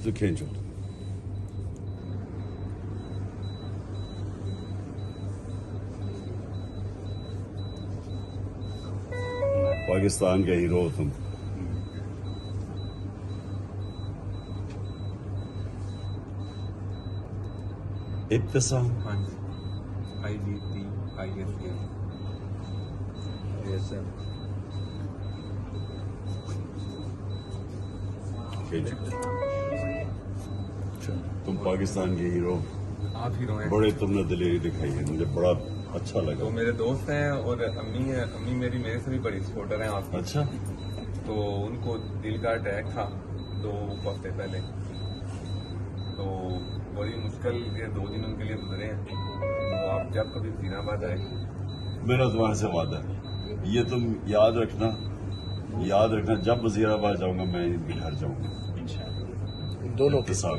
تو کھینچو. پاکستان کا ہیرو تم. ابتسام. ہاں جی. تم پاکستان کے ہیرو. آپ ہیرو ہیں. بڑے تم نے دلیری دکھائی ہے, مجھے بڑا اچھا لگا. تو میرے دوست ہیں اور امی ہیں. امی میری میرے سے بھی بڑی سپورٹر ہیں آپ کی. اچھا. تو ان کو دل کا اٹیک تھا 2 ہفتے پہلے, تو بڑی مشکل کے 2 دن ان کے لیے گزرے ہیں. تو آپ جب کبھی وزیر آباد آئے, میرا تمہارے سے وعدہ ہے, یہ تم یاد رکھنا, جب وزیر آباد جاؤں گا میں ان کے گھر جاؤں گا. دونوں ابتسام.